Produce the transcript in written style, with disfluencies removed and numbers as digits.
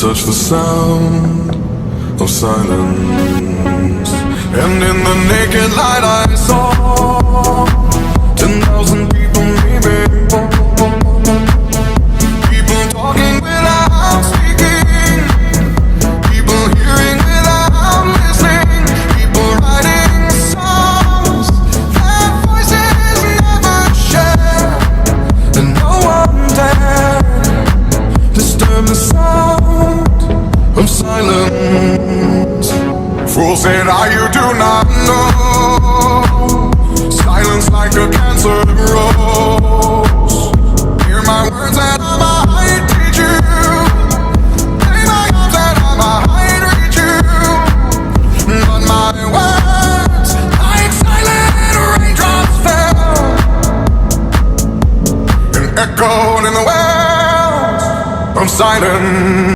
touch the sound of silence. And in the naked light I saw 10,000 people maybe. People talking without speaking, people hearing without listening, people writing songs that voices never share, and no one dared disturb the sound of silence. Fool said, you do not know. Silence like a cancer grows. Hear my words and I might teach you. Play my arms and I might reach you. But my words, like silent raindrops fell and echoed in the wells of silence.